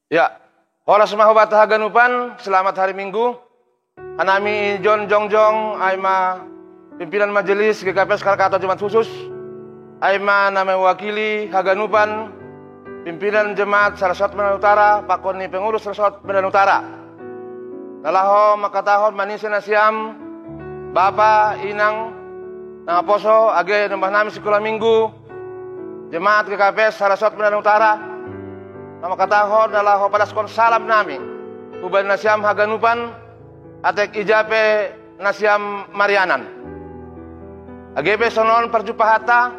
Ya, horas mahubat haganupan, selamat hari Minggu. Anami John Jongjong, aima pimpinan majelis GKPS Kalkato Jemaat Khusus. Aima nama wakili haganupan, pimpinan Jemaat Sarasot Medan Utara, pakoni pengurus Sarasot Medan Utara. Nalaho makatahon manisa nasiam, Bapa Inang Nangaposo, age nambah nami sekolah Minggu, Jemaat GKPS Sarasot Medan Utara. Nama katahor adalah padaskon salam nami Uban nasiam haganupan atek ijape nasiam marianan agepe sonon perjupahata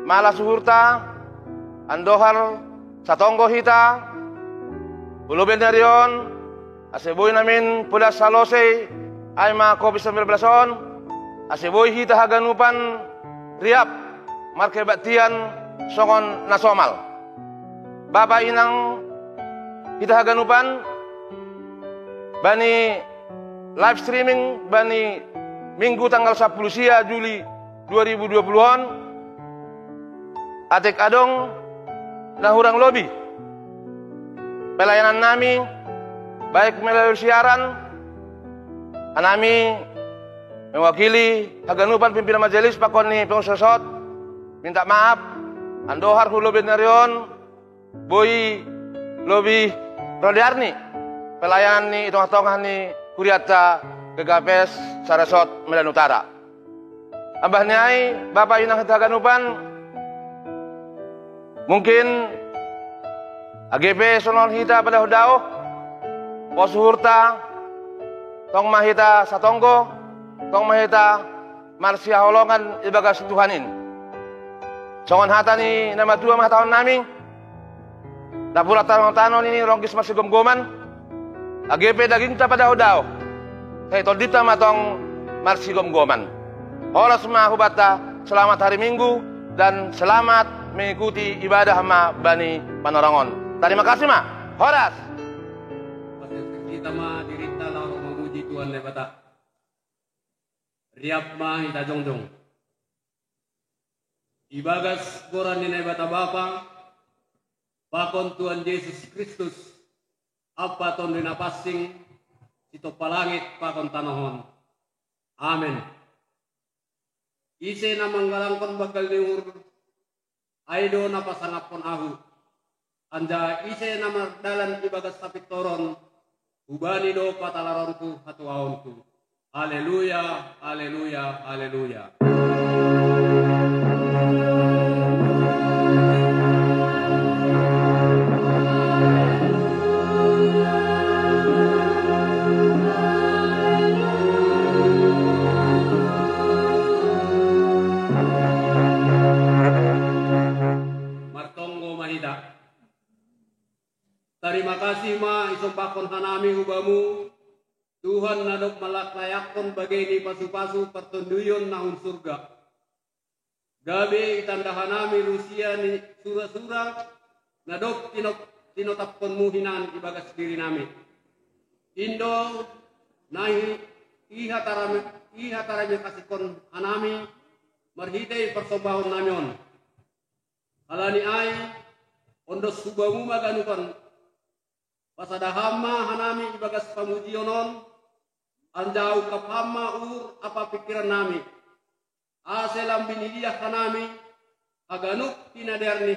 mala suhurta andohar satonggo hita uluben darion aseboy namin pulas salose aima COVID 19 aseboy hita haganupan riap marke batian songon nasomal Bapak Inang kita haganupan bani live streaming bani Minggu tanggal 10 sia Juli 2020-on atek adong nahurang lobi pelayanan nami baik melalui siaran anami mewakili haganupan pimpinan majelis pakoni pengurus minta maaf andohar hulo benarion Boy lobi Rodiarni pelayanan ni tongah-tongah ni Kuriata GKPS Sarasot Medan Utara. Ambah nyai Bapak Inang haganupan mungkin AGP sonon hita pada hodao posuhurta tong mahita satonggo tong mahita marsia holongan ibagas Tuhanin songon hata ni nama dua mah tahun nami dapura tanong-tanong ini ronggis masih gom-goman AGP daging ta pada hodao hey todita matong marsi gom-goman horas mahubata selamat hari Minggu dan selamat mengikuti ibadah ma Bani Panorangon. Terima kasih ma horas kita ma dirita lah memuji Tuhan lebata riap ma ita jongjong ibagas goran ni lebata Bapa Bakon Tuhan Yesus Kristus, apa ton dina passing, ito palangit pakon tanahon. Amen. Ise na manggalangkon bakal liur, aido na pasangapon ahu. Anja ise na mardalan ibagas tapitoron, ubani do patalaronku hatuaonku. Haleluya, haleluya, haleluya. Terima kasih ma isumpakon hanami hubamu Tuhan nadok malaklayakon bagay pasu-pasu pertunduyon nahun surga. Gabi itanda hanami Rusia ni sura-sura nadok tinotapkon muhinan ibagas diri nami. Indo nahi ihatarami kasikon hanami marhitay persombahon namyon. Halani ay ondos hubamu maganukan pasadahama hanami ibagas pamujionon anjau kapama ur apa pikiran nami aselam biniliyah hanami aganuk tinaderni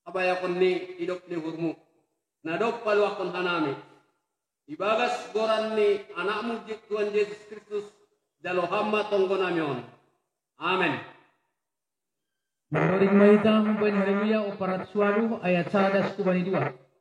habayakon ni hidup ni hurmu nadok paluakon hanami ibagas goran ni anakmu Tuhan Yesus Kristus jalo hamba tonggo namion amen. Menurut mahita mempunyai haleluya operat suaru ayat 1 kubani 2.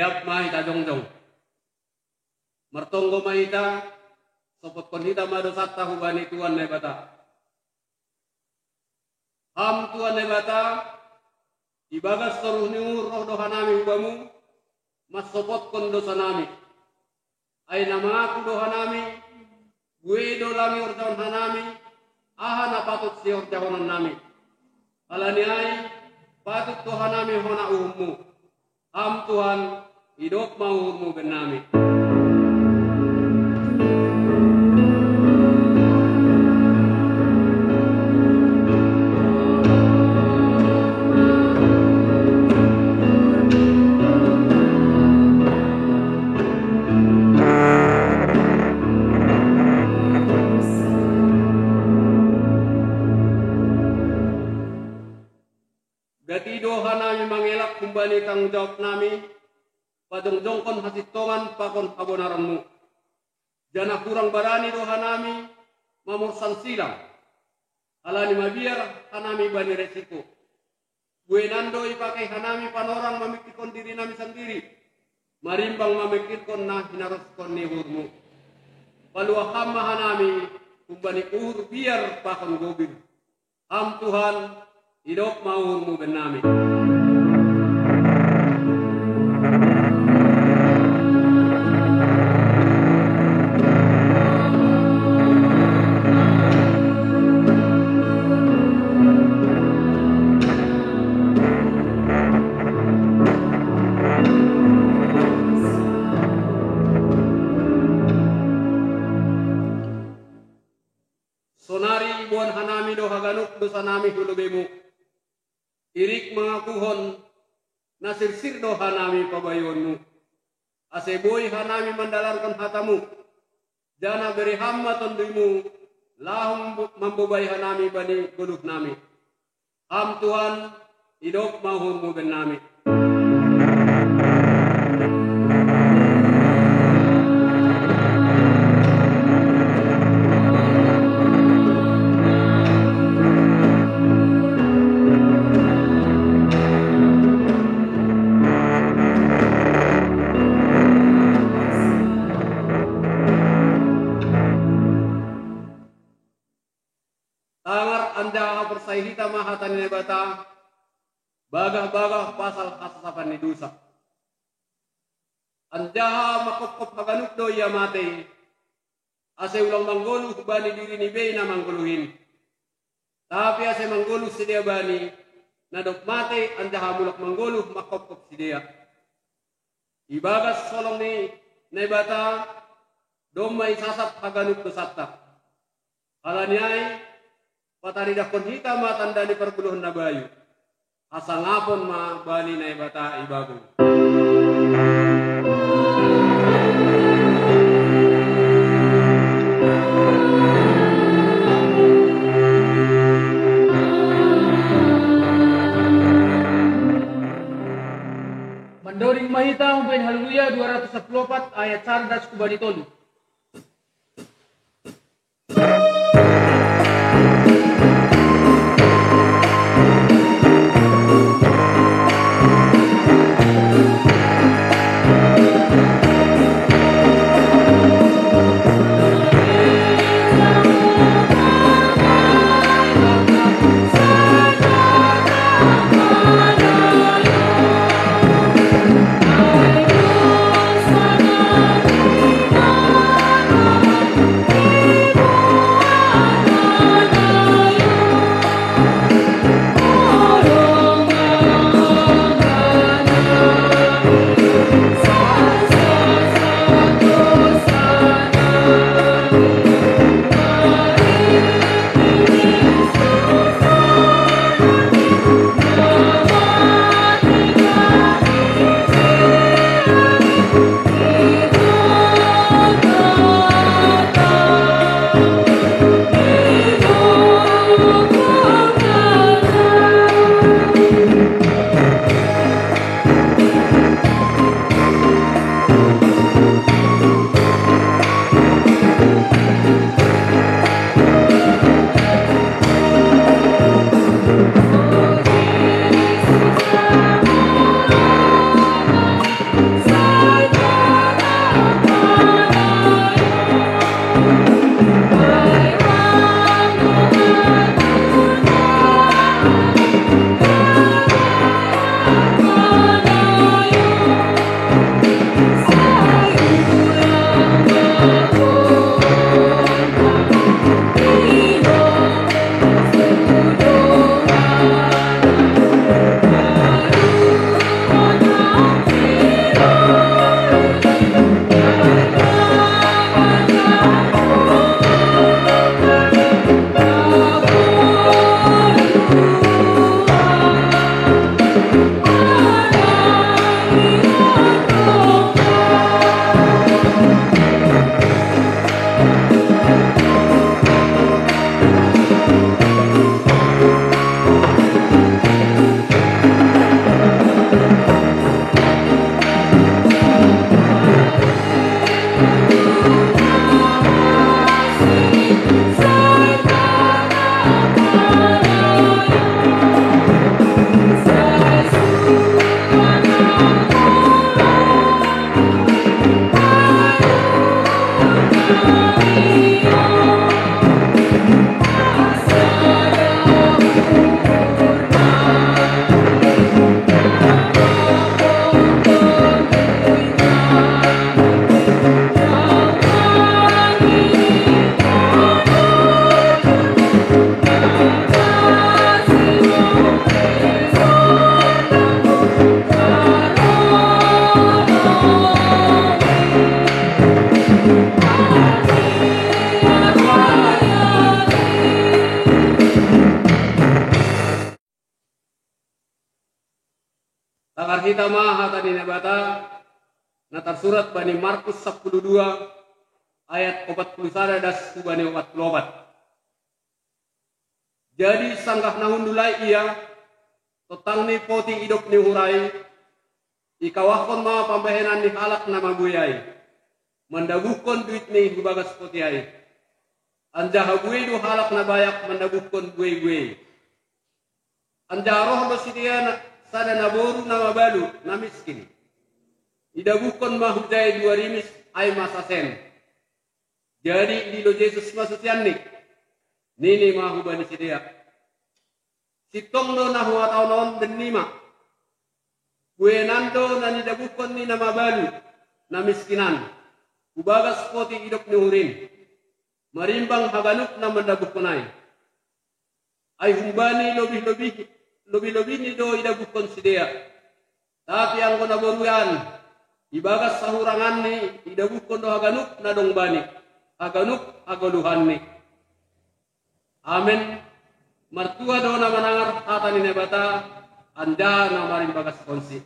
Siap mahita jongjong. Mertonggo mahita sopot konhita madosatta hubani Tuhan nebata. Ham Tuhan nebata ibagas toruh niur roh dohanami hubamu mas sopot kon dosa nami. Ay nama aku dohanami gue do lami orjawan hanami aha na patut si orjawanan nami. Alani ay patut dohanami hona uhummu. Ham Tuhan hidup mahurmu benami. Gatido hanami mangelak kumbani tanggung jawab nami pajongjongkon hasitongan pakon abonaranmu. Jana kurang barani do hanami mamursan silang. Alani mabiar hanami bani resiko. Gue nando ipakai hanami panorang memikirkan diri nami sendiri. Marimbang memikirkan nah hinaruskon nihurmu. Palua hama hanami kumbani uhur biar pakon gobir. Ham Tuhan hidup mahurmu benami. Sonari ibuan hanami do haganuk dosa nami hulubemu. Irik mengakuhon nasirsir do hanami pabayonmu. Aseboy hanami mandalarkan hatamu. Jana beri hamma tondimu. Lahum membubai hanami bani guluh nami. Ham Tuhan hidup mahurmu ben nami. Anda persaihita mahatan nebata bagah-bagah pasal kasasapan ni dosa. Anjaha makop-kop haganuk do ya mate. Ase ulang manggoluh bani diri ni bay na manggoluhin. Tapi ase manggoluh si dia bani nadok mate anjaha mulak manggoluh makop-kop si dia. Ibagas solong ni nebata domay sasap haganuk do satta. Alanyai patari dakon hita ma tanda di perpuluhan na bayu. Asa ngapon ma bani na ibata ibago. Mandoring mahita umpen haleluya 214 ayat 11 kubani tolu. Oh Takar kita mah hata di nebata natar surat bani Markus 12 ayat 41 das bani 44. Jadi sanggah nahundulai ia totang ni poti hidup ni hurai ikawahkon ma pambahenan ni halak nama buyai mendabuhkon duit ni hubagas poti ai anja bui du halak na bayak mendabuhkon bui anja roh basidiana sada naboru nama balu na miskin idabukon mahujai 2 rimis ay masasen jadi di lo Jesus masusian nik nini mahubani sidia sitong do na huwa taunon denima buenando na nidabukon ni nama balu na miskinan ubagas poti idop ni hurin marimbang haganuk na mandabukonay ay humbani lobi ni do idabukon sidia tapi ang konaboruyan ibagas sahurangan ni idabukon do haganuk na dong bani haganuk agoluhan ni amen martua do na manangar hata ni nebata anda na maring bagas konsi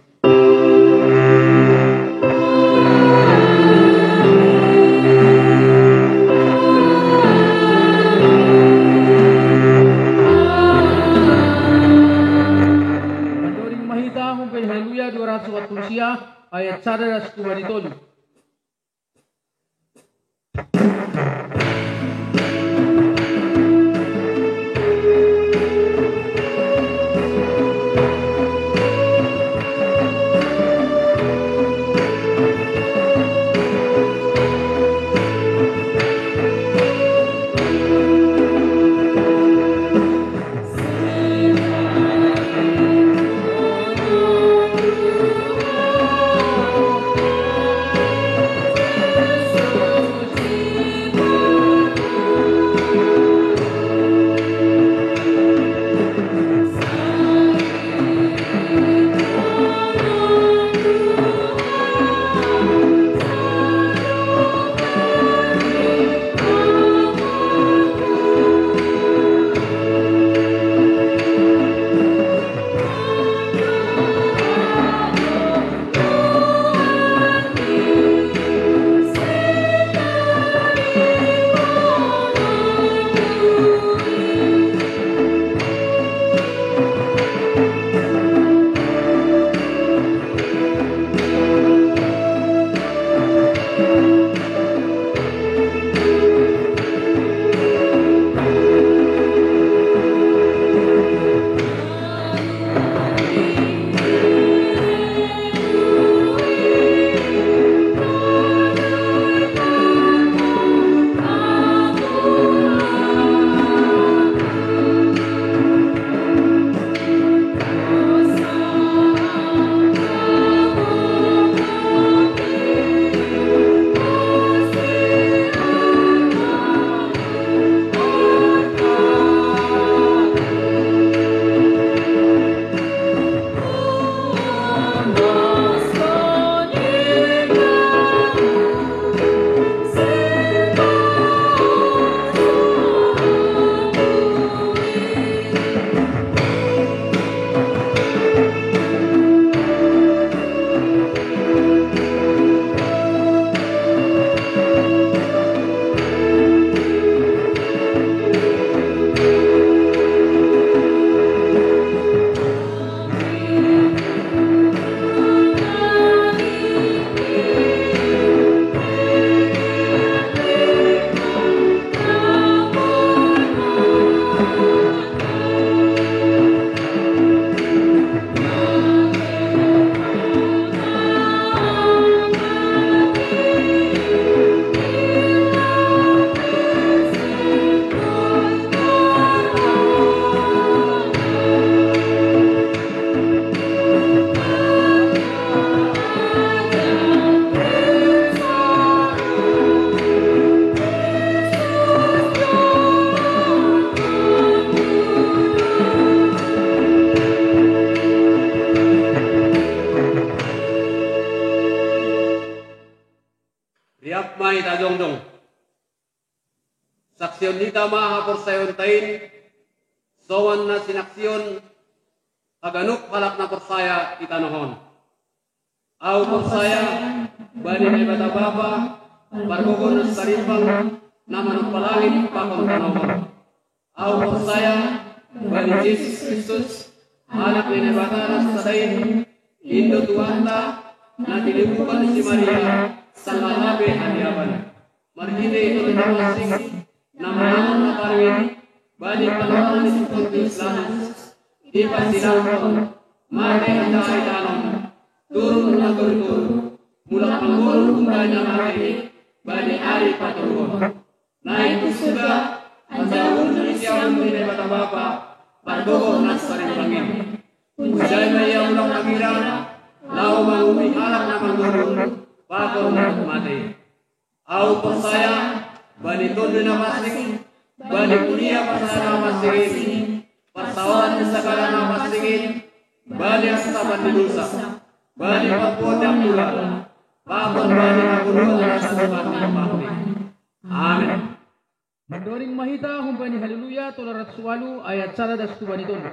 Haleluya 240 ayat 1 kubani tolu. maha porsayon tain, sowan na sinaksyon, aganuk halak na porsaya itanohon. Au porsaya, bani na ibata baba, pargogon na saripang, naman palangit pakon tanohon. Au porsaya, bani Jesus Kristus, anak ni Nebataras Tadain, Indo Tuanta, na dilibukan si Maria, sa lalabe hadiaban. Margide ito masing, na manamon na parwin, bani palawan ni Pontius Pilatus, ipasilaton, mate ang dahay danon, turun na turun, mula panggulong kung kanyang mati, bani ari paturun. Naik suga, ang dahon na isyawan mo ni Batabapa, pagdogong nasa rinulangin. Usay na iya ulang nagira, lao mangumi halak na manggulong, pakon na mati. Au persaya, bani tondo na pasing, bani kunia pasara pasingin, persawalan di segala nama pasingin, bani asaban di dosa, bani papuodang pula, pakon bani naguruan na sa bakti. Amin. Mendoring mahita humpani haleluya tolarat sualu ayat 1 kubani tondo.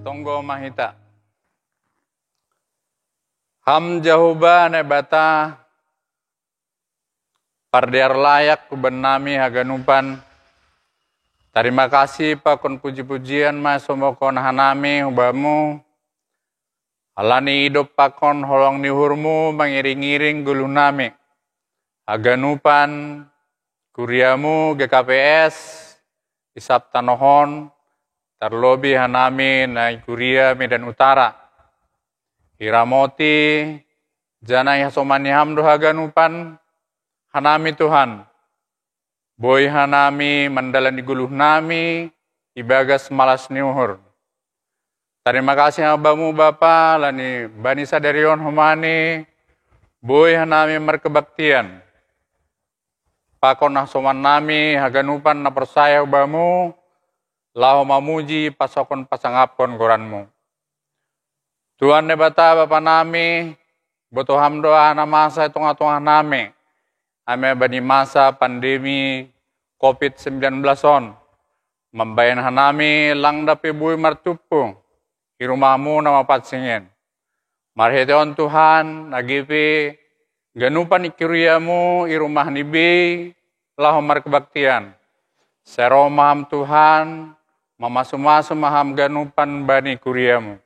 Tonggo mahita. Ham jahuba nebata pardiar layak kubenami haganupan. Terima kasih pakon puji-pujian mas somokon hanami hubamu. Alani hidup pakon holong nihurmu mengiring-iring gulunami. Haganupan kuriamu GKPS isap tanohon. Terlobi hanami na Kuria Medan Utara. Hiramoti jana yasomani hamdo haganupan hanami Tuhan. Boy hanami mandalan diguluh nami ibagas malas niuhur. Terima kasih abamu Bapa, lani bani sadarion humani, boy hanami merkebaktian. Pakon soman nami haganupan na persaya abamu, lahu mamuji pasokon pasangapon goranmu. Tuhan nebata Bapa nami, boto hamdoa na masa tunga-tunga nami, ame bani masa pandemi COVID-19 on, membayan hanami lang dapi buhay martupo, irumahmu na mapatsingin. Marheteon Tuhan, nagipi, ganupan ikiriamu, irumah nibi, lahu markebaktian. Sero maham Tuhan, mamasu-masu maham ganupan bani kuriamu.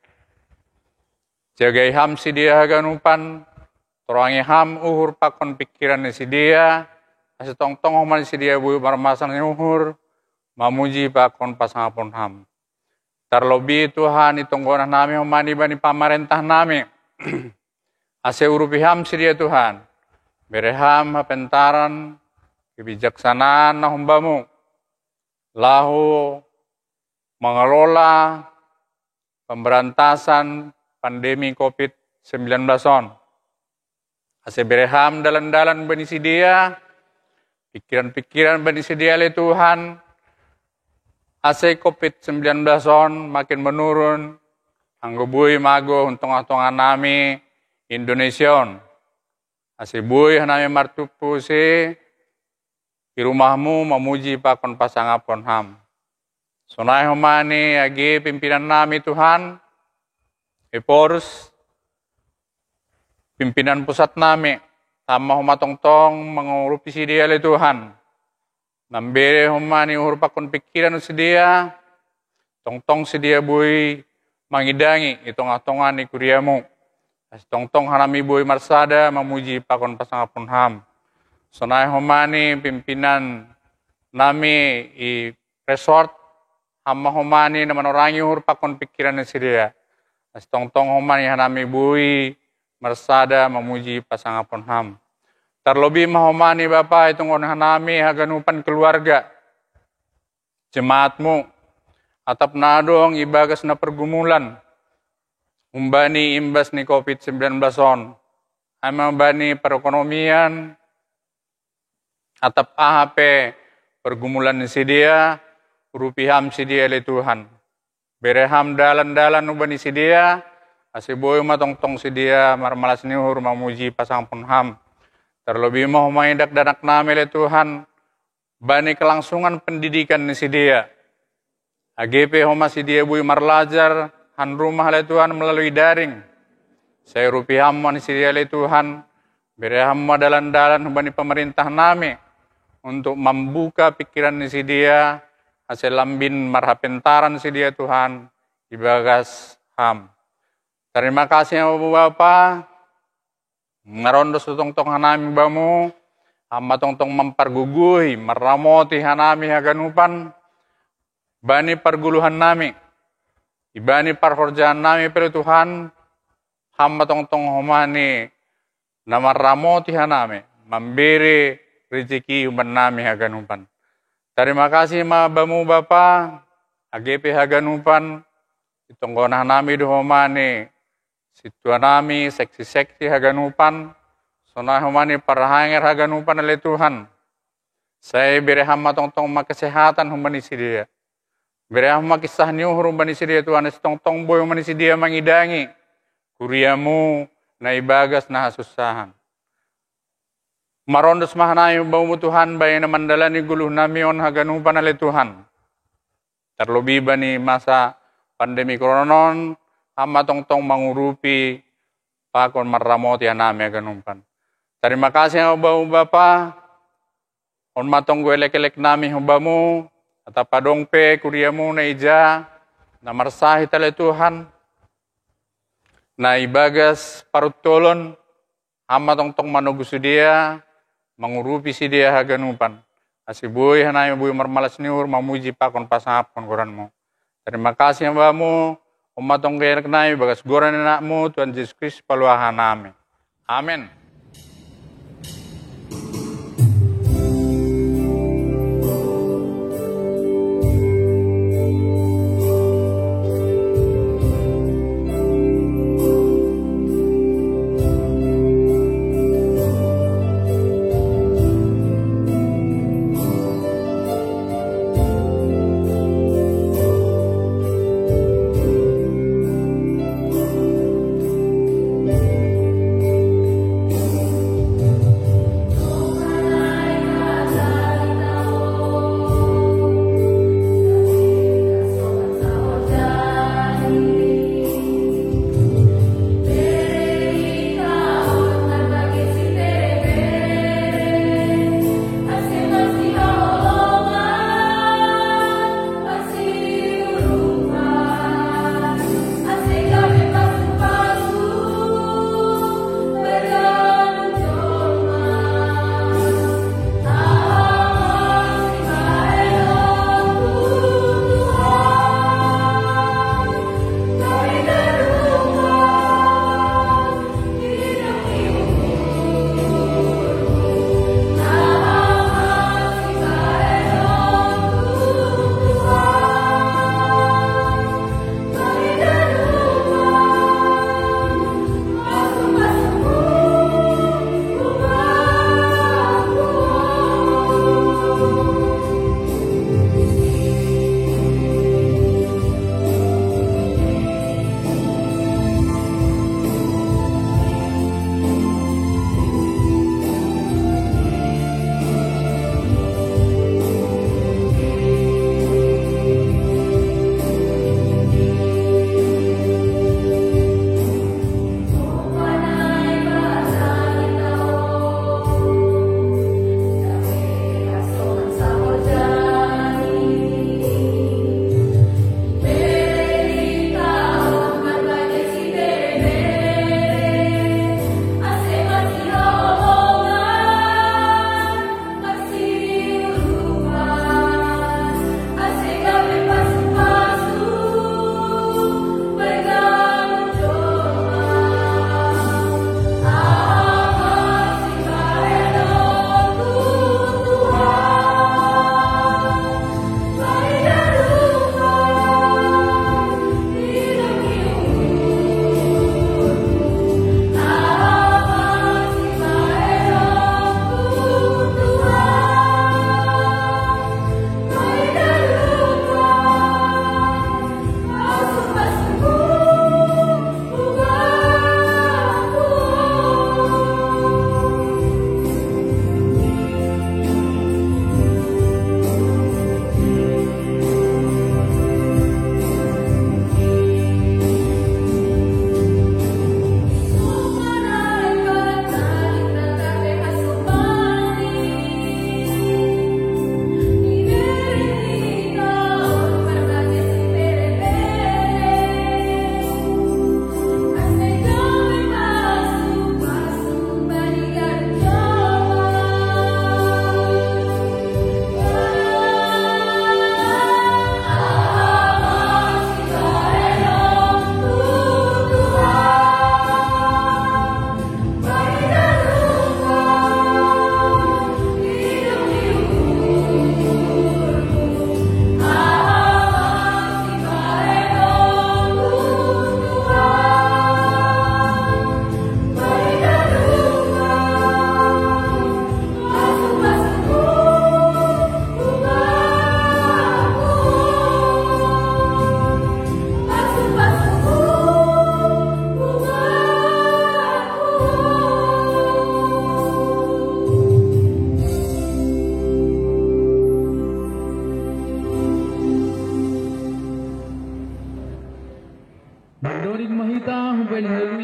Jagai ham si dia ganupan, torangi ham uhur pakon pikiran si dia, asi tong-tong homan si dia buhay marmasan uhur, mamuji pakon pasangapon ham. Terlebih Tuhan itunggonan nami humani bani pamarentah nami. Ase urupiham si dia Tuhan. Bereham hapentaran kebijaksanaan na humbamu. Lahu mengelola pemberantasan pandemi COVID-19 on. Ase bereham dalan-dalan bani si dia. Pikiran-pikiran bani si dia le Tuhan. Ase COVID-19 on makin menurun, anggo buhay mago untong-untongan nami Indonesia on. Ase buhay hanami martupu si irumahmu mamuji pakon pasangapon ham. Sunay humani agi pimpinan nami Tuhan, Eporus, pimpinan pusat nami, tama humatong-tong mengurupi si dia le Tuhan. Nambere humani uhur pakon pikiran si dia, tong-tong si dia buhay mangidangi itong atongan ni kuriamu. As tong-tong hanami buhay marsada mamuji pakon pasangapon ham. Sonay humani pimpinan nami i resort, hama humani na manorangi uhur pakon pikiran si dia. As tong-tong humani hanami buhay marsada mamuji pasangapon ham. Terlebih mahomani Bapa itong hanami haganupan keluarga, jemaatmu, atap nadong ibagas na pergumulan, umbani imbas ni COVID-19 on, amambani perekonomian, atap AHP pergumulan ni si dia, rupiham si dia le Tuhan. Bereham dalan-dalan ubani si dia, asiboy matong-tong si dia, marmalas niuhur mamuji pasangpun ham. Terlebih mau maindak danak nami le Tuhan, bani kelangsungan pendidikan ni si dia. AGP homa si dia bui marlajar, han rumah le Tuhan melalui daring. Saya rupiham ni si dia le Tuhan, bereham dalan-dalan bani pemerintah nami, untuk membuka pikiran ni si dia, hasil lambin marhapentaran si dia Tuhan, ibagas ham. Terima kasih Bapak. Ngarondos tong-tong hanami bamu, hama tong-tong memperguguhi, meramoti hanami haganupan, bani perguluhan nami, ibani perhorjaan nami pada Tuhan, hama tong-tong homani, nama ramoti hanami, memberi rezeki umat nami haganupan. Terima kasih ma bamu Bapa, AGP haganupan, itonggonah nami dohomani, situa nami seksi-seksi haganupan, sonah humani parahanger haganupan oleh Tuhan. Saya bereham matong-tong makesehatan humani si dia. Bereham makisah niuhur humani si dia Tuhan, setong-tong boy humani si dia mangidangi. Kuriamu na ibagas na hasusahan. Marondos mahanayo bamu Tuhan, bayi na mandalani guluh nami on haganupan oleh Tuhan. Terlebih bani masa pandemi koronon, hama tong-tong mengurupi pakon marramoti hanami aganumpan. Terima kasih Bapa. On matong elek-elek nami hubamu, atapadong pe kuriamu na ija, na marsahi tali Tuhan, na ibagas parutolon, hama tong-tong manugusu dia, mengurupi si dia haganumpan. Asibuy hanami buy marmalas niur, mamuji pakon pasangapon koranmu. Terima kasih Bamu. Umatong kaya nami, bagas goran anakmu, Tuhan Yesus Kristus paluahan nami. Amin.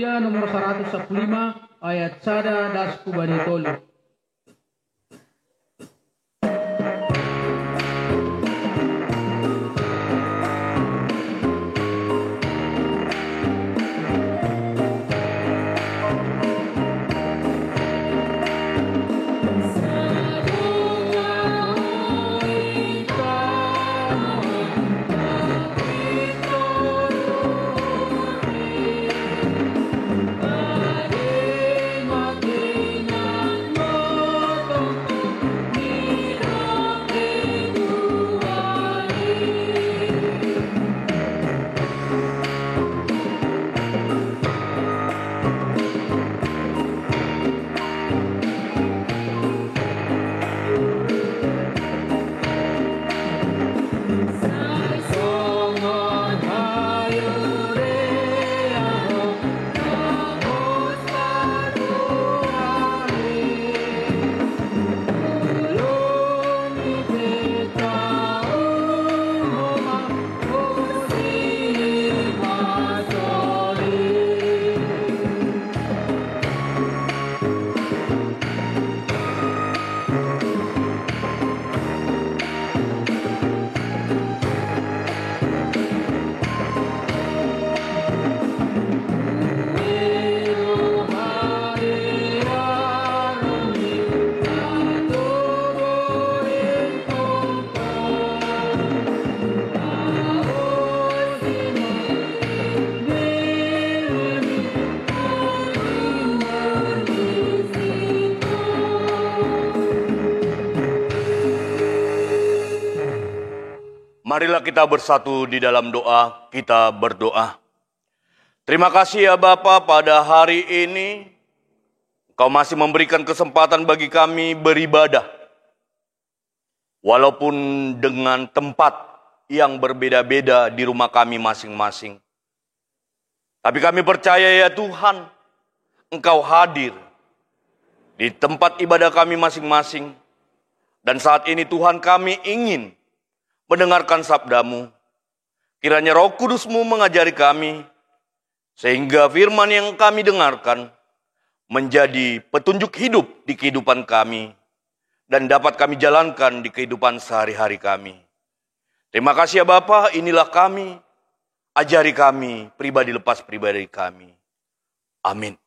Haleluya nomor 115 ayat sada das kubani tolu. Marilah kita bersatu di dalam doa, kita berdoa. Terima kasih ya Bapa, pada hari ini Engkau masih memberikan kesempatan bagi kami beribadah. Walaupun dengan tempat yang berbeda-beda di rumah kami masing-masing. Tapi kami percaya ya Tuhan, Engkau hadir di tempat ibadah kami masing-masing. Dan saat ini Tuhan, kami ingin mendengarkan sabda-Mu. Kiranya Roh Kudus-Mu mengajari kami, sehingga firman yang kami dengarkan menjadi petunjuk hidup di kehidupan kami, dan dapat kami jalankan di kehidupan sehari-hari kami. Terima kasih ya Bapa, inilah kami, ajari kami, pribadi lepas pribadi kami. Amin.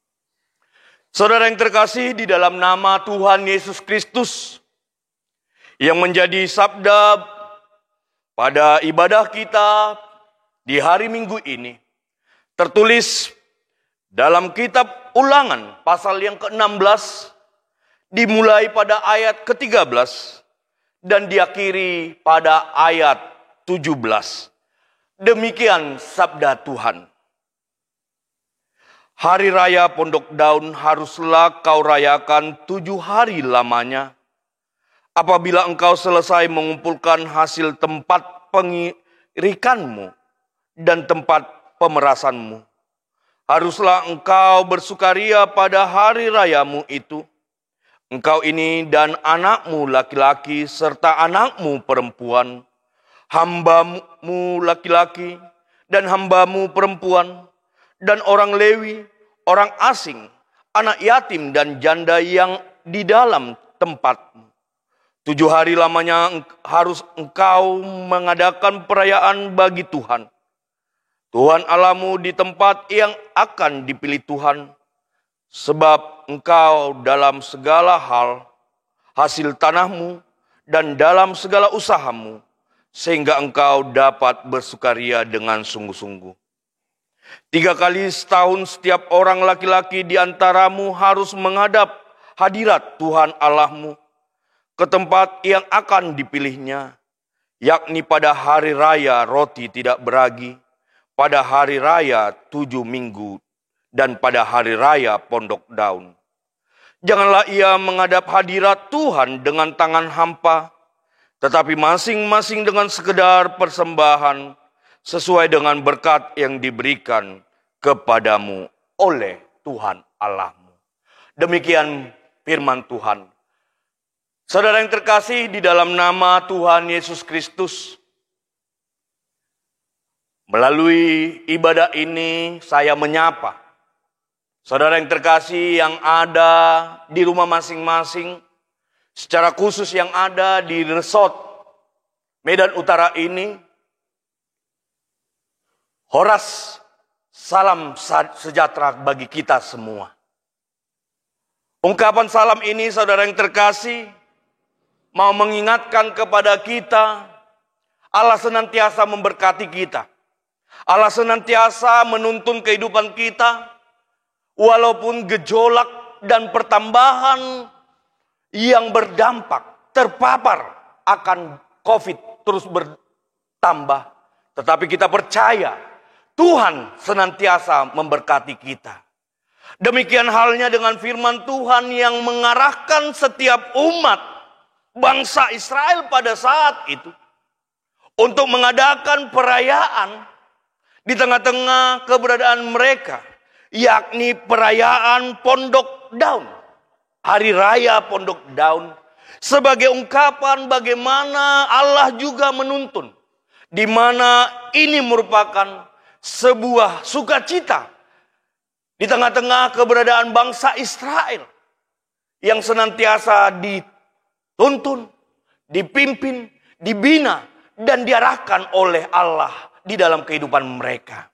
Saudara yang terkasih, di dalam nama Tuhan Yesus Kristus, yang menjadi sabda pada ibadah kita di hari Minggu ini, tertulis dalam kitab Ulangan pasal yang ke-16, dimulai pada ayat ke-13 dan diakhiri pada ayat 17. Demikian sabda Tuhan. Hari raya Pondok Daun haruslah kau rayakan 7 hari lamanya. Apabila engkau selesai mengumpulkan hasil tempat pengirikanmu dan tempat pemerasanmu, haruslah engkau bersukaria pada hari rayamu itu. Engkau ini dan anakmu laki-laki serta anakmu perempuan, hambamu laki-laki dan hambamu perempuan, dan orang Lewi, orang asing, anak yatim dan janda yang di dalam tempatmu. 7 hari lamanya harus engkau mengadakan perayaan bagi Tuhan, Tuhan Allahmu, di tempat yang akan dipilih Tuhan. Sebab engkau dalam segala hal, hasil tanahmu, dan dalam segala usahamu, sehingga engkau dapat bersukaria dengan sungguh-sungguh. 3 kali setahun setiap orang laki-laki di antaramu harus menghadap hadirat Tuhan Allahmu ke tempat yang akan dipilihnya, yakni pada hari raya roti tidak beragi, pada hari raya 7 minggu, dan pada hari raya Pondok Daun. Janganlah ia menghadap hadirat Tuhan dengan tangan hampa, tetapi masing-masing dengan sekedar persembahan sesuai dengan berkat yang diberikan kepadamu oleh Tuhan Allahmu. Demikian firman Tuhan. Saudara yang terkasih, di dalam nama Tuhan Yesus Kristus, melalui ibadah ini saya menyapa Saudara yang terkasih yang ada di rumah masing-masing, secara khusus yang ada di resort Medan Utara ini, Horas, salam sejahtera bagi kita semua. Ungkapan salam ini, saudara yang terkasih, mau mengingatkan kepada kita, Allah senantiasa memberkati kita. Allah senantiasa menuntun kehidupan kita, walaupun gejolak dan pertambahan yang berdampak, terpapar akan COVID terus bertambah. Tetapi kita percaya, Tuhan senantiasa memberkati kita. Demikian halnya dengan firman Tuhan yang mengarahkan setiap umat bangsa Israel pada saat itu untuk mengadakan perayaan di tengah-tengah keberadaan mereka, yakni perayaan Pondok Daun, Hari Raya Pondok Daun, sebagai ungkapan bagaimana Allah juga menuntun, di mana ini merupakan sebuah sukacita di tengah-tengah keberadaan bangsa Israel yang senantiasa dituntun, dipimpin, dibina, dan diarahkan oleh Allah di dalam kehidupan mereka.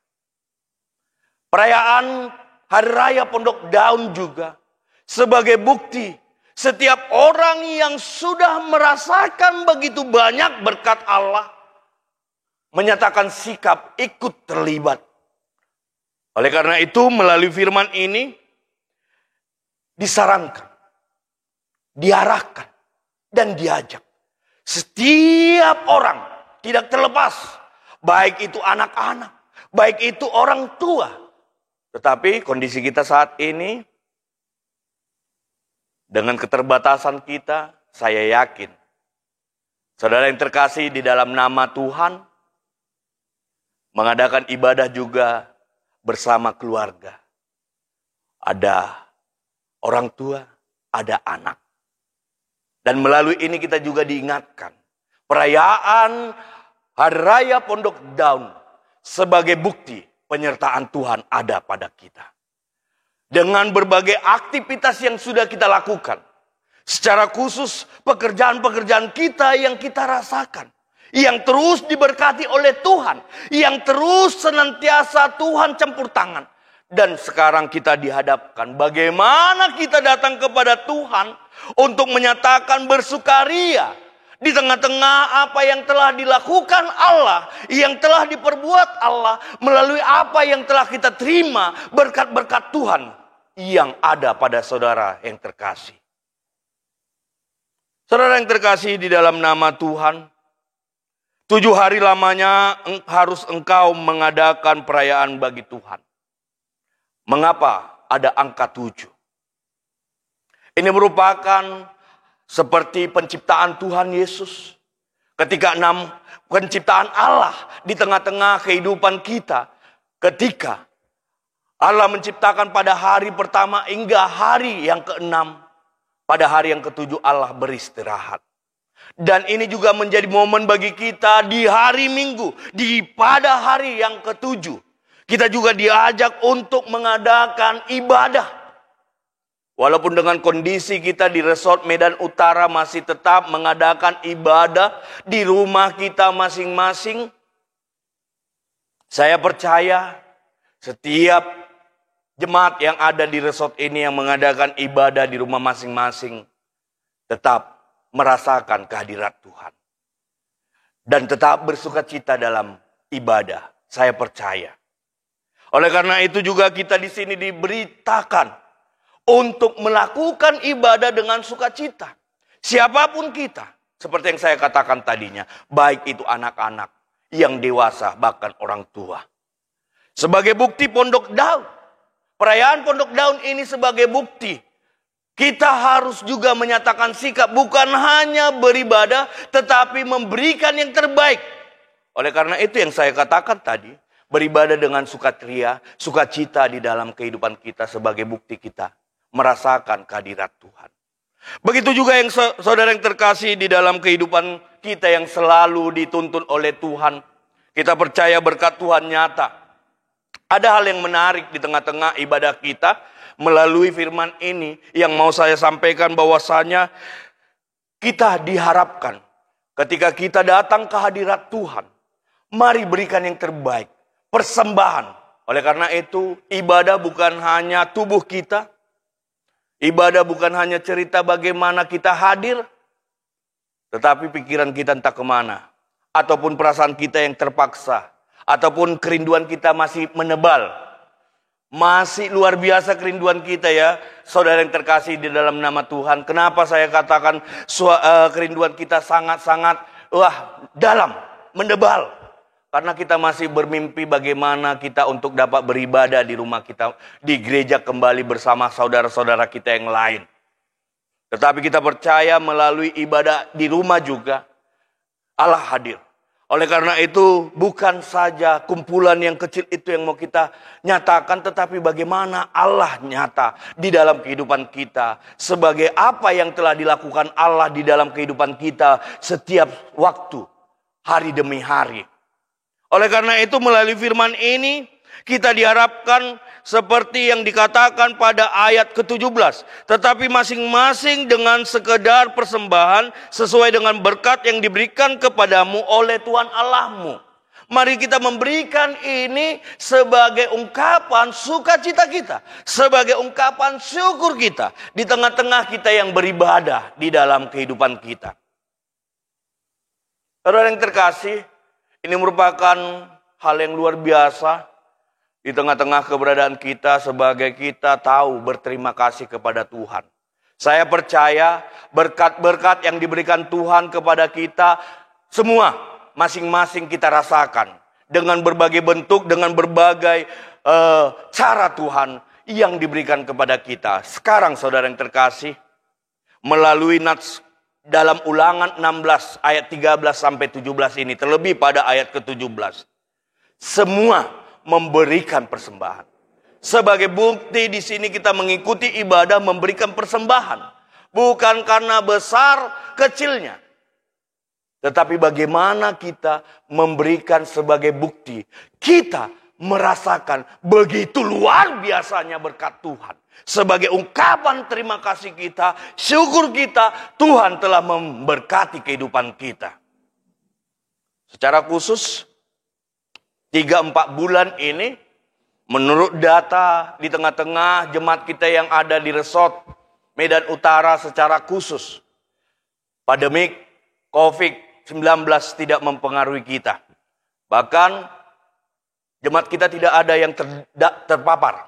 Perayaan Hari Raya Pondok Daun juga sebagai bukti setiap orang yang sudah merasakan begitu banyak berkat Allah menyatakan sikap ikut terlibat. Oleh karena itu, melalui firman ini disarankan, diarahkan, dan diajak setiap orang, tidak terlepas, baik itu anak-anak, baik itu orang tua. Tetapi kondisi kita saat ini, dengan keterbatasan kita, saya yakin, saudara yang terkasih di dalam nama Tuhan, mengadakan ibadah juga bersama keluarga. Ada orang tua, ada anak. Dan melalui ini kita juga diingatkan, perayaan Hari Raya Pondok Daun sebagai bukti penyertaan Tuhan ada pada kita. Dengan berbagai aktivitas yang sudah kita lakukan, secara khusus pekerjaan-pekerjaan kita yang kita rasakan, yang terus diberkati oleh Tuhan, yang terus senantiasa Tuhan campur tangan. Dan sekarang kita dihadapkan bagaimana kita datang kepada Tuhan untuk menyatakan bersukaria di tengah-tengah apa yang telah dilakukan Allah, yang telah diperbuat Allah, melalui apa yang telah kita terima, berkat-berkat Tuhan yang ada pada saudara yang terkasih. Saudara yang terkasih di dalam nama Tuhan, 7 hari lamanya harus engkau mengadakan perayaan bagi Tuhan. Mengapa ada angka 7? Ini merupakan seperti penciptaan Tuhan Yesus. Ketika 6 penciptaan Allah di tengah-tengah kehidupan kita. Ketika Allah menciptakan pada hari pertama hingga hari yang ke-6. Pada hari yang ke-7 Allah beristirahat. Dan ini juga menjadi momen bagi kita di hari Minggu, pada hari yang ke-7. Kita juga diajak untuk mengadakan ibadah. Walaupun dengan kondisi kita di resort Medan Utara masih tetap mengadakan ibadah di rumah kita masing-masing. Saya percaya setiap jemaat yang ada di resort ini yang mengadakan ibadah di rumah masing-masing tetap merasakan kehadirat Tuhan. Dan tetap bersukacita dalam ibadah. Saya percaya. Oleh karena itu juga kita di sini diberitakan untuk melakukan ibadah dengan sukacita. Siapapun kita, seperti yang saya katakan tadinya, baik itu anak-anak, yang dewasa, bahkan orang tua. Sebagai bukti Pondok Daun, perayaan Pondok Daun ini sebagai bukti, kita harus juga menyatakan sikap bukan hanya beribadah, tetapi memberikan yang terbaik. Oleh karena itu yang saya katakan tadi, beribadah dengan sukacita di dalam kehidupan kita sebagai bukti kita merasakan kehadirat Tuhan. Begitu juga yang saudara yang terkasih di dalam kehidupan kita yang selalu dituntun oleh Tuhan. Kita percaya berkat Tuhan nyata. Ada hal yang menarik di tengah-tengah ibadah kita melalui firman ini yang mau saya sampaikan, bahwasanya kita diharapkan ketika kita datang ke hadirat Tuhan, mari berikan yang terbaik, persembahan. Oleh karena itu, ibadah bukan hanya tubuh kita, ibadah bukan hanya cerita bagaimana kita hadir, tetapi pikiran kita entah kemana, ataupun perasaan kita yang terpaksa, ataupun kerinduan kita masih menebal. Masih luar biasa kerinduan kita ya, saudara yang terkasih di dalam nama Tuhan. Kenapa saya katakan kerinduan kita sangat-sangat dalam, menebal? Karena kita masih bermimpi bagaimana kita untuk dapat beribadah di rumah kita, di gereja kembali bersama saudara-saudara kita yang lain. Tetapi kita percaya melalui ibadah di rumah juga Allah hadir. Oleh karena itu, bukan saja kumpulan yang kecil itu yang mau kita nyatakan, tetapi bagaimana Allah nyata di dalam kehidupan kita. Sebagai apa yang telah dilakukan Allah di dalam kehidupan kita setiap waktu, hari demi hari. Oleh karena itu, melalui firman ini, kita diharapkan seperti yang dikatakan pada ayat ke-17. Tetapi masing-masing dengan sekedar persembahan sesuai dengan berkat yang diberikan kepadamu oleh Tuhan Allahmu. Mari kita memberikan ini sebagai ungkapan sukacita kita, sebagai ungkapan syukur kita di tengah-tengah kita yang beribadah di dalam kehidupan kita. Saudara yang terkasih, ini merupakan hal yang luar biasa. Di tengah-tengah keberadaan kita sebagai kita tahu berterima kasih kepada Tuhan. Saya percaya berkat-berkat yang diberikan Tuhan kepada kita semua masing-masing kita rasakan. Dengan berbagai bentuk, dengan berbagai cara Tuhan yang diberikan kepada kita. Sekarang saudara yang terkasih, melalui nats dalam Ulangan 16 ayat 13 sampai 17 ini, terlebih pada ayat ke-17. Semua memberikan persembahan. Sebagai bukti di sini kita mengikuti ibadah memberikan persembahan. Bukan karena besar kecilnya. Tetapi bagaimana kita memberikan sebagai bukti. Kita merasakan begitu luar biasanya berkat Tuhan. Sebagai ungkapan terima kasih kita, syukur kita, Tuhan telah memberkati kehidupan kita. Secara khusus, 3-4 bulan ini, menurut data di tengah-tengah jemaat kita yang ada di resort Medan Utara secara khusus, pandemik COVID-19 tidak mempengaruhi kita. Bahkan jemaat kita tidak ada yang terpapar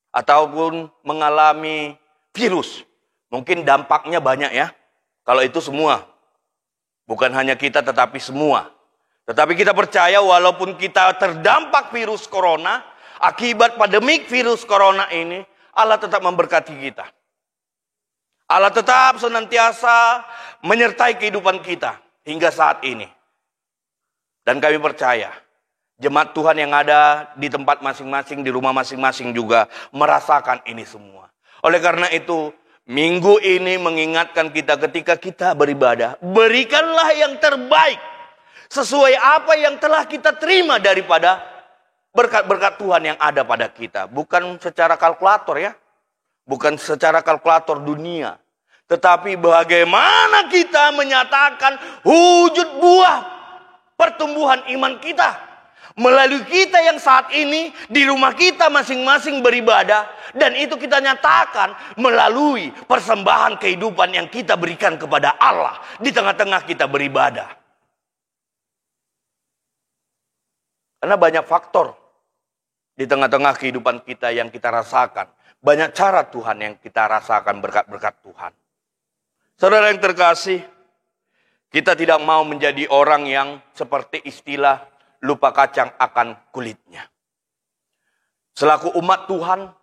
ataupun mengalami virus. Mungkin dampaknya banyak ya, kalau itu semua. Bukan hanya kita tetapi semua. Tetapi kita percaya walaupun kita terdampak virus corona, akibat pandemik virus corona ini, Allah tetap memberkati kita. Allah tetap senantiasa menyertai kehidupan kita hingga saat ini. Dan kami percaya, jemaat Tuhan yang ada di tempat masing-masing, di rumah masing-masing juga merasakan ini semua. Oleh karena itu, minggu ini mengingatkan kita ketika kita beribadah, berikanlah yang terbaik. Sesuai apa yang telah kita terima daripada berkat-berkat Tuhan yang ada pada kita. Bukan secara kalkulator ya. Bukan secara kalkulator dunia. Tetapi bagaimana kita menyatakan wujud buah pertumbuhan iman kita. Melalui kita yang saat ini di rumah kita masing-masing beribadah. Dan itu kita nyatakan melalui persembahan kehidupan yang kita berikan kepada Allah. Di tengah-tengah kita beribadah. Karena banyak faktor di tengah-tengah kehidupan kita yang kita rasakan. Banyak cara Tuhan yang kita rasakan berkat-berkat Tuhan. Saudara yang terkasih, kita tidak mau menjadi orang yang seperti istilah lupa kacang akan kulitnya. Selaku umat Tuhan,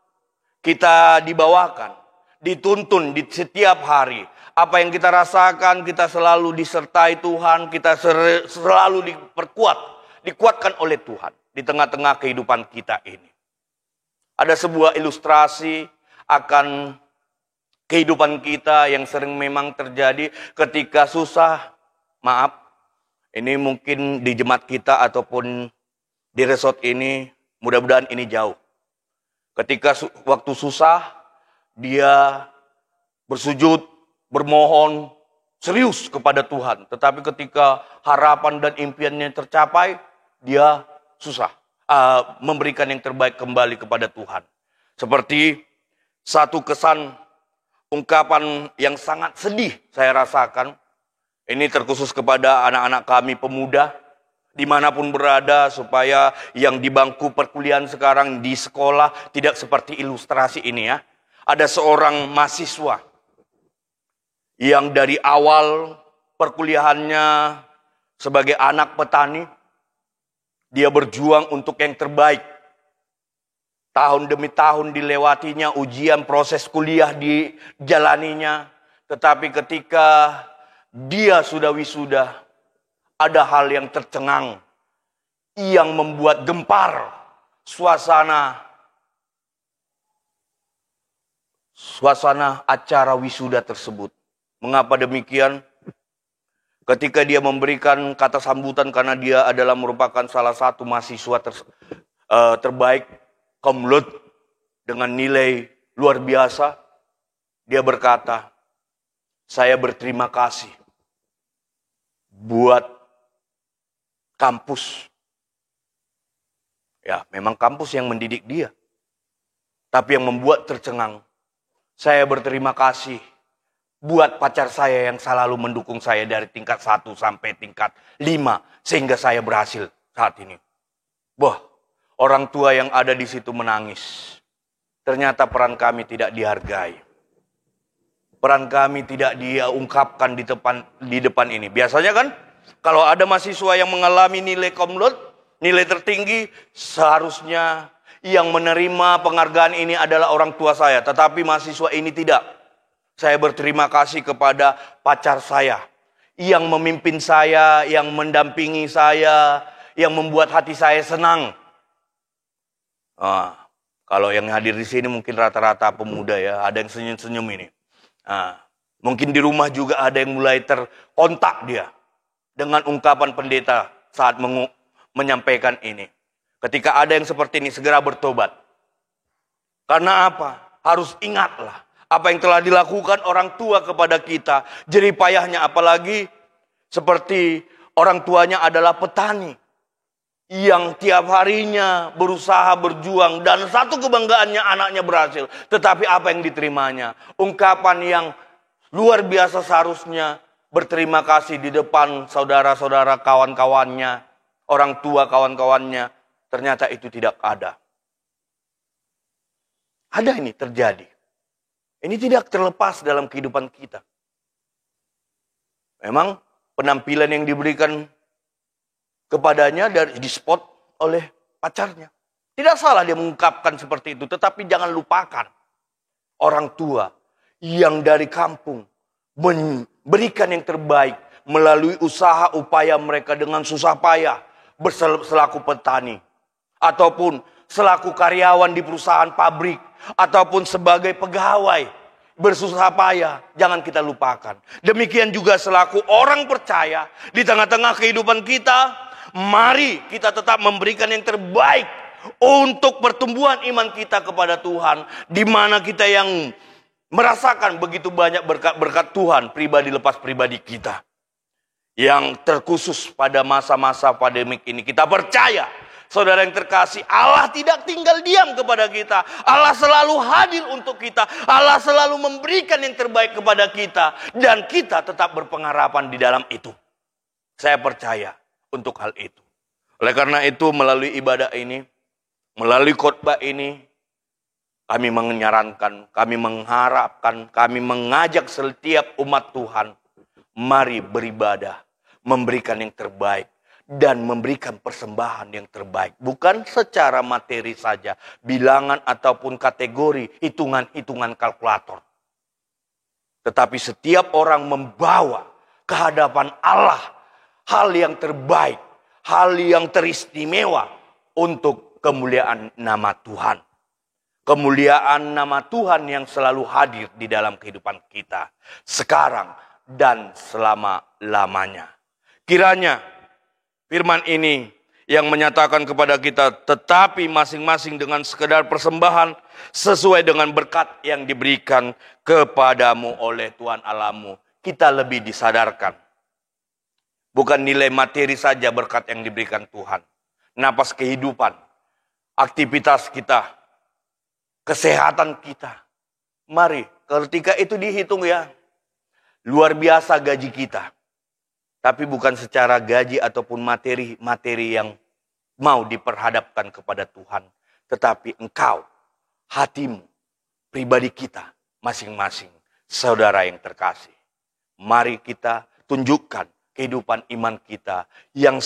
kita dibawakan, dituntun di setiap hari. Apa yang kita rasakan, kita selalu disertai Tuhan, kita selalu dikuatkan oleh Tuhan di tengah-tengah kehidupan kita ini. Ada sebuah ilustrasi akan kehidupan kita yang sering memang terjadi ketika susah. Maaf, ini mungkin di jemaat kita ataupun di resort ini Mudah-mudahan ini jauh. Ketika waktu susah, dia bersujud, bermohon, serius kepada Tuhan. Tetapi ketika harapan dan impiannya tercapai, dia susah. Memberikan yang terbaik kembali kepada Tuhan. Seperti satu kesan ungkapan yang sangat sedih saya rasakan. Ini terkhusus kepada anak-anak kami pemuda, dimanapun berada, supaya yang di bangku perkuliahan sekarang di sekolah tidak seperti ilustrasi ini ya. Ada seorang mahasiswa yang dari awal perkuliahannya sebagai anak petani, dia berjuang untuk yang terbaik. Tahun demi tahun dilewatinya, ujian proses kuliah dijalaninya. Tetapi ketika dia sudah wisuda, ada hal yang tercengang yang membuat gempar suasana acara wisuda tersebut. Mengapa demikian? Ketika dia memberikan kata sambutan, karena dia adalah merupakan salah satu mahasiswa terbaik Komlut dengan nilai luar biasa, dia berkata, saya berterima kasih buat kampus. Ya, memang kampus yang mendidik dia. Tapi yang membuat tercengang, saya berterima kasih buat pacar saya yang selalu mendukung saya dari tingkat 1 sampai tingkat 5. Sehingga saya berhasil saat ini. Wah, orang tua yang ada di situ menangis. Ternyata peran kami tidak dihargai. Peran kami tidak diungkapkan di depan ini. Biasanya kan, kalau ada mahasiswa yang mengalami nilai Komlut, nilai tertinggi, seharusnya yang menerima penghargaan ini adalah orang tua saya. Tetapi mahasiswa ini tidak. Saya berterima kasih kepada pacar saya, yang memimpin saya, yang mendampingi saya, yang membuat hati saya senang. Kalau yang hadir di sini mungkin rata-rata pemuda ya, ada yang senyum-senyum ini. Mungkin di rumah juga ada yang mulai terkontak dia dengan ungkapan pendeta saat menyampaikan ini. Ketika ada yang seperti ini, segera bertobat. Karena apa? Harus ingatlah apa yang telah dilakukan orang tua kepada kita. Jerih payahnya, apalagi seperti orang tuanya adalah petani yang tiap harinya berusaha berjuang, dan satu kebanggaannya anaknya berhasil. Tetapi apa yang diterimanya? Ungkapan yang luar biasa, seharusnya berterima kasih di depan saudara-saudara kawan-kawannya, orang tua kawan-kawannya. Ternyata itu tidak ada. Ada ini terjadi. Ini tidak terlepas dalam kehidupan kita. Memang penampilan yang diberikan kepadanya dari di-spot oleh pacarnya. Tidak salah dia mengungkapkan seperti itu. Tetapi jangan lupakan orang tua yang dari kampung memberikan yang terbaik melalui usaha upaya mereka dengan susah payah selaku petani. Ataupun selaku karyawan di perusahaan pabrik. Ataupun sebagai pegawai bersusah payah. Jangan kita lupakan. Demikian juga selaku orang percaya di tengah-tengah kehidupan kita, mari kita tetap memberikan yang terbaik untuk pertumbuhan iman kita kepada Tuhan. Di mana kita yang merasakan begitu banyak berkat-berkat Tuhan pribadi lepas pribadi kita. Yang terkhusus pada masa-masa pandemik ini, kita percaya, saudara yang terkasih, Allah tidak tinggal diam kepada kita. Allah selalu hadir untuk kita. Allah selalu memberikan yang terbaik kepada kita. Dan kita tetap berpengharapan di dalam itu. Saya percaya untuk hal itu. Oleh karena itu, melalui ibadah ini, melalui khotbah ini, kami menyarankan, kami mengharapkan, kami mengajak setiap umat Tuhan, mari beribadah, memberikan yang terbaik, dan memberikan persembahan yang terbaik. Bukan secara materi saja, bilangan ataupun kategori, hitungan-hitungan kalkulator. Tetapi setiap orang membawa ke hadapan Allah hal yang terbaik, hal yang teristimewa untuk kemuliaan nama Tuhan. Kemuliaan nama Tuhan yang selalu hadir di dalam kehidupan kita, sekarang dan selama-lamanya. Kiranya firman ini yang menyatakan kepada kita, tetapi masing-masing dengan sekedar persembahan sesuai dengan berkat yang diberikan kepadamu oleh Tuhan Allahmu. Kita lebih disadarkan. Bukan nilai materi saja berkat yang diberikan Tuhan. Napas kehidupan, aktivitas kita, kesehatan kita. Mari, ketika itu dihitung ya, luar biasa gaji kita. Tapi bukan secara gaji ataupun materi yang mau diperhadapkan kepada Tuhan. Tetapi engkau, hatimu, pribadi kita, masing-masing, saudara yang terkasih. Mari kita tunjukkan kehidupan iman kita yang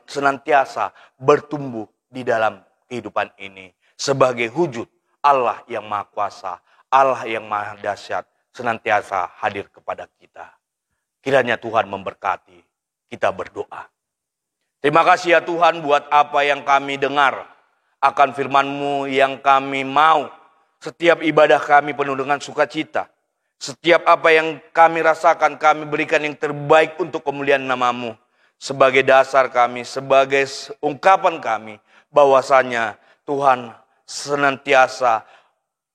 senantiasa bertumbuh di dalam kehidupan ini. Sebagai wujud Allah yang Maha Kuasa, Allah yang Maha Dahsyat, senantiasa hadir kepada kita. Kiranya Tuhan memberkati. Kita berdoa. Terima kasih ya Tuhan buat apa yang kami dengar akan firman-Mu yang kami mau. Setiap ibadah kami penuh dengan sukacita. Setiap apa yang kami rasakan kami berikan yang terbaik untuk kemuliaan nama-Mu. Sebagai dasar kami, sebagai ungkapan kami bahwasanya Tuhan senantiasa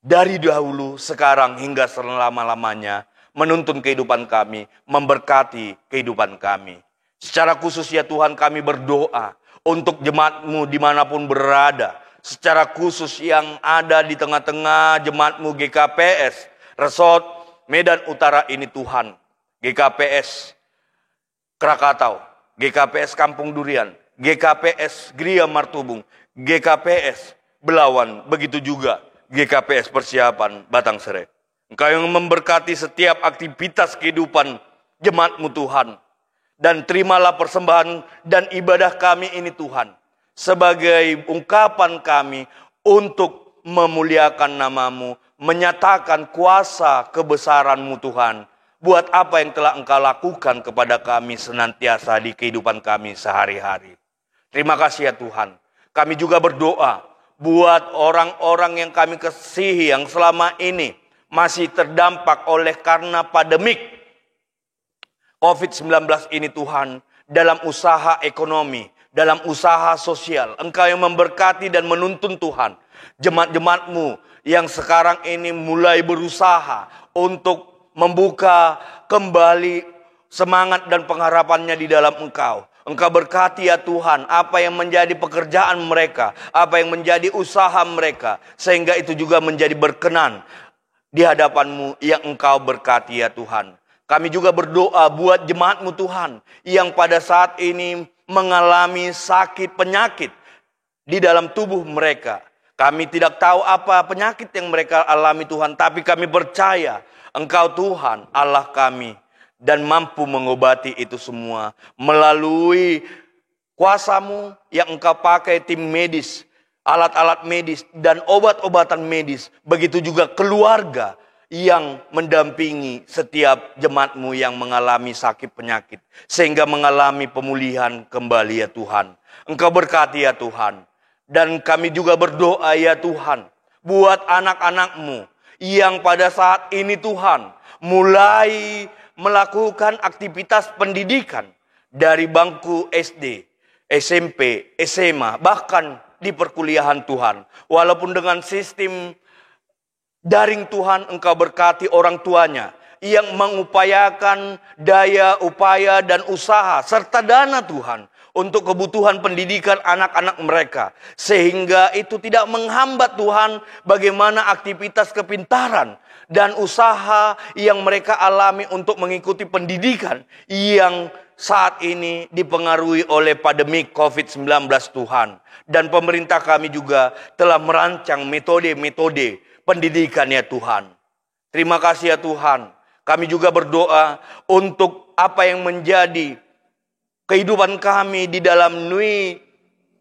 dari dahulu, sekarang hingga selama-lamanya menuntun kehidupan kami, memberkati kehidupan kami. Secara khusus ya Tuhan kami berdoa untuk jemaat-Mu dimanapun berada. Secara khusus yang ada di tengah-tengah jemaat-Mu GKPS, Resort Medan Utara ini Tuhan. GKPS Krakatau, GKPS Kampung Durian, GKPS Gria Martubung, GKPS Belawan, begitu juga GKPS Persiapan Batang Serai. Engkau yang memberkati setiap aktivitas kehidupan jemaat-Mu Tuhan. Dan terimalah persembahan dan ibadah kami ini Tuhan. Sebagai ungkapan kami untuk memuliakan nama-Mu. Menyatakan kuasa kebesaran-Mu Tuhan. Buat apa yang telah Engkau lakukan kepada kami senantiasa di kehidupan kami sehari-hari. Terima kasih ya Tuhan. Kami juga berdoa buat orang-orang yang kami kasihi yang selama ini masih terdampak oleh karena pandemik COVID-19 ini Tuhan, dalam usaha ekonomi, dalam usaha sosial. Engkau yang memberkati dan menuntun Tuhan. Jemaat-jemaat-Mu yang sekarang ini mulai berusaha untuk membuka kembali semangat dan pengharapannya di dalam Engkau. Engkau berkati ya Tuhan, apa yang menjadi pekerjaan mereka, apa yang menjadi usaha mereka. Sehingga itu juga menjadi berkenan di hadapan-Mu yang Engkau berkati ya Tuhan. Kami juga berdoa buat jemaat-Mu Tuhan yang pada saat ini mengalami sakit penyakit di dalam tubuh mereka. Kami tidak tahu apa penyakit yang mereka alami Tuhan, tapi kami percaya Engkau Tuhan Allah kami dan mampu mengobati itu semua melalui kuasa-Mu yang Engkau pakai tim medis, alat-alat medis dan obat-obatan medis. Begitu juga keluarga yang mendampingi setiap jemaat-Mu yang mengalami sakit penyakit. Sehingga mengalami pemulihan kembali ya Tuhan. Engkau berkati ya Tuhan. Dan kami juga berdoa ya Tuhan. Buat anak-anak-Mu yang pada saat ini Tuhan mulai melakukan aktivitas pendidikan. Dari bangku SD, SMP, SMA, bahkan di perkuliahan Tuhan. Walaupun dengan sistem daring Tuhan, Engkau berkati orang tuanya yang mengupayakan daya, upaya, dan usaha serta dana Tuhan untuk kebutuhan pendidikan anak-anak mereka. Sehingga itu tidak menghambat Tuhan bagaimana aktivitas kepintaran dan usaha yang mereka alami untuk mengikuti pendidikan yang saat ini dipengaruhi oleh pandemi COVID-19 Tuhan. Dan pemerintah kami juga telah merancang metode-metode pendidikan ya Tuhan. Terima kasih ya Tuhan. Kami juga berdoa untuk apa yang menjadi kehidupan kami di dalam new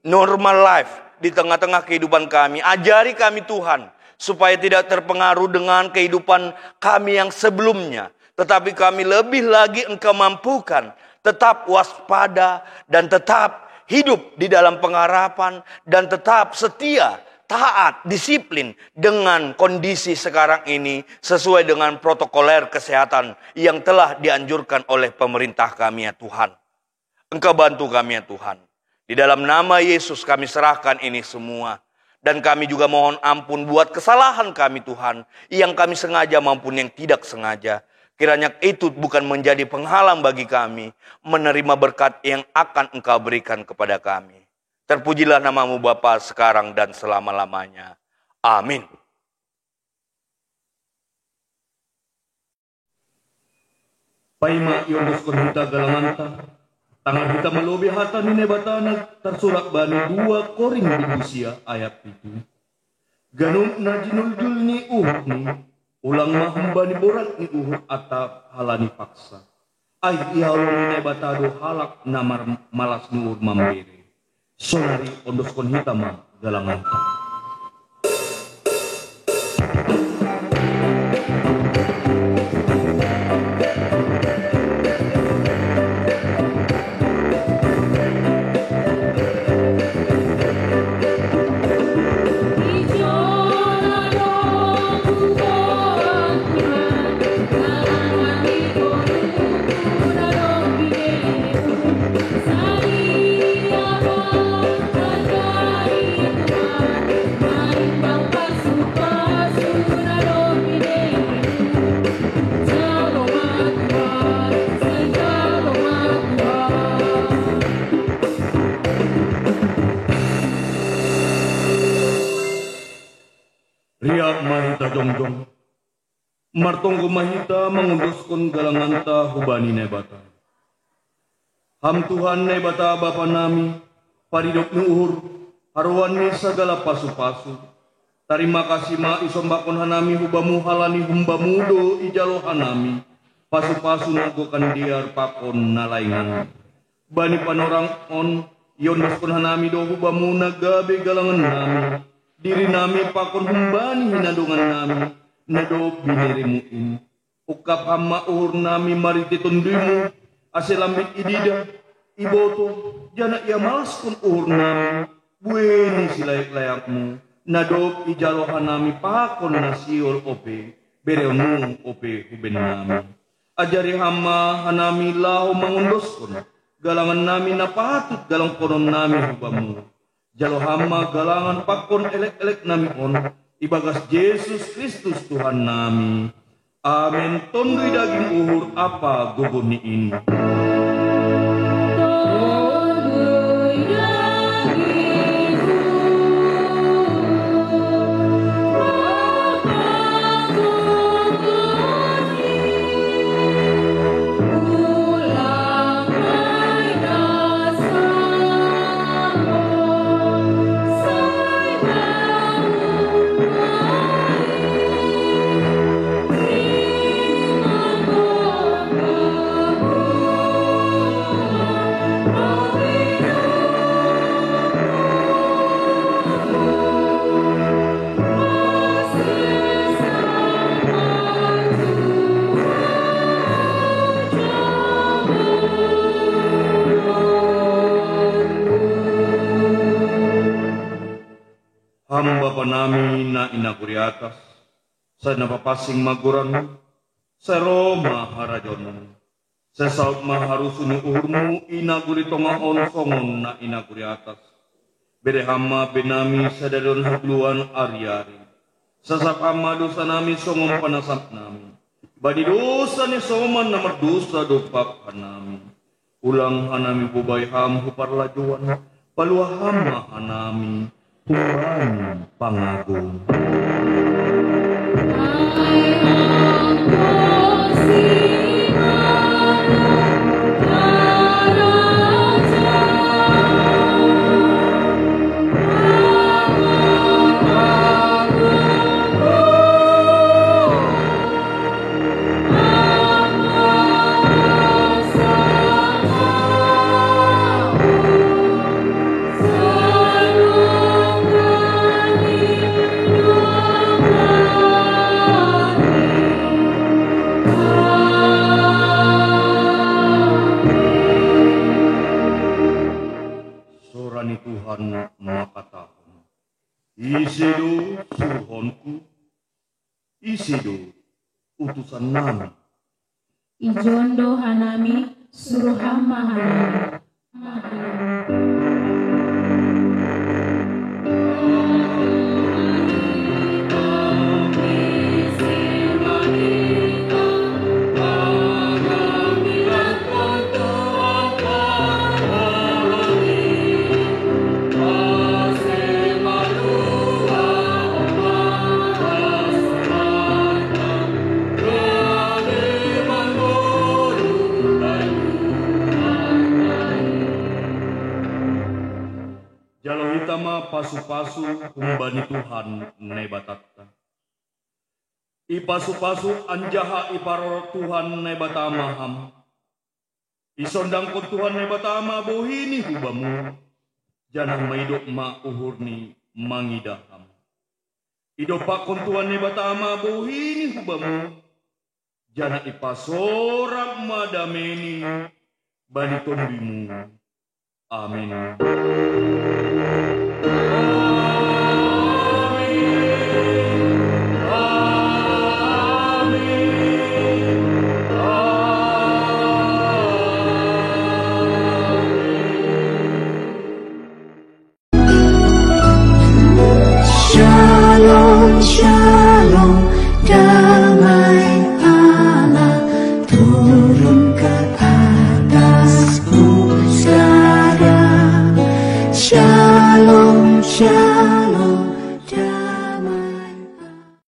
normal life. Di tengah-tengah kehidupan kami. Ajari kami Tuhan. Supaya tidak terpengaruh dengan kehidupan kami yang sebelumnya. Tetapi kami lebih lagi Engkau mampukan. Tetap waspada dan tetap hidup di dalam pengharapan. Dan tetap setia, taat, disiplin dengan kondisi sekarang ini sesuai dengan protokoler kesehatan yang telah dianjurkan oleh pemerintah kami ya Tuhan. Engkau bantu kami ya Tuhan. Di dalam nama Yesus kami serahkan ini semua. Dan kami juga mohon ampun buat kesalahan kami Tuhan, yang kami sengaja maupun yang tidak sengaja. Kiranya itu bukan menjadi penghalang bagi kami menerima berkat yang akan Engkau berikan kepada kami. Terpujilah namamu Bapa sekarang dan selama-lamanya. Amin. Paima yondos konhita galanganta, tangan kita melobi hata ni nebatana tersurat bani 2 Koring Usia ayat itu. Ganun na jinuljul ni ni, ulang mahamba ni borat ni atap halani paksa. Ay ihalong ni nebatado halak namar malas nuur mambere. Sonari ondos konhita ma galanganta. Riak mahita jongjong, martonggo mahita mengunduskan galanganta hubani nebata. Ham Tuhan nebata Bapa nami, paridok nuhur, haruan ni segala pasu-pasu. Terima kasih ma isombakon hanami hubamu halani humbamudo ijalo hanami, pasu-pasu nagokan diar pakon nalaingan. Bani panorang on, yondoskon hanami do hubamu nagabe galangan nami. Diri nami pakon humbani hinadungan nami, nado binirimuin. Ukap hama uhur nami marititunduymu, asilambit idida, iboto, jana ia malas kun uhur nami, bueni silayak-layakmu, nado ijalohan nami pakon nasiol ope, bereonu ope huben nami. Ajari hama hanami laho mangundoskon, galangan nami napatut galang konon nami hubamu. Jalo hama galangan pakon elek-elek nami on, ibagas Yesus Kristus Tuhan nami. Amin. Tondui daging uhur apa guguni ini. Bapa nami na inaguri atas, sa napapasing maguran, sa Roma harajon, sa saut maharusun uhurmu inaguri tongaon songon na inaguri atas, berehama benami sa dadon hagluan ari-ari, sa sakama dosa nami songon panasap nami, badi dosa ni soman na mardosa dopak hanami, ulang hanami bubay ham huparlajuan, paluahama hanami, Tuhan pangagung. Tuhan makatakan, isido suruhonku, isido utusan nami. Ijondo hanami suruh hama hanami. pasu-pasu humbani Tuhan nebatatta. Ipasu-pasu anjaha iparor Tuhan nebata maham. Isondangkon Tuhan nebatama bohini hubamu. Janang maidok ma uhurni mangidaham. Idopakon Tuhan nebatama bohini hubamu. Jana ipasorak madameni bani tombimu. Amin. Shalom, shalom, damai Allah turun ke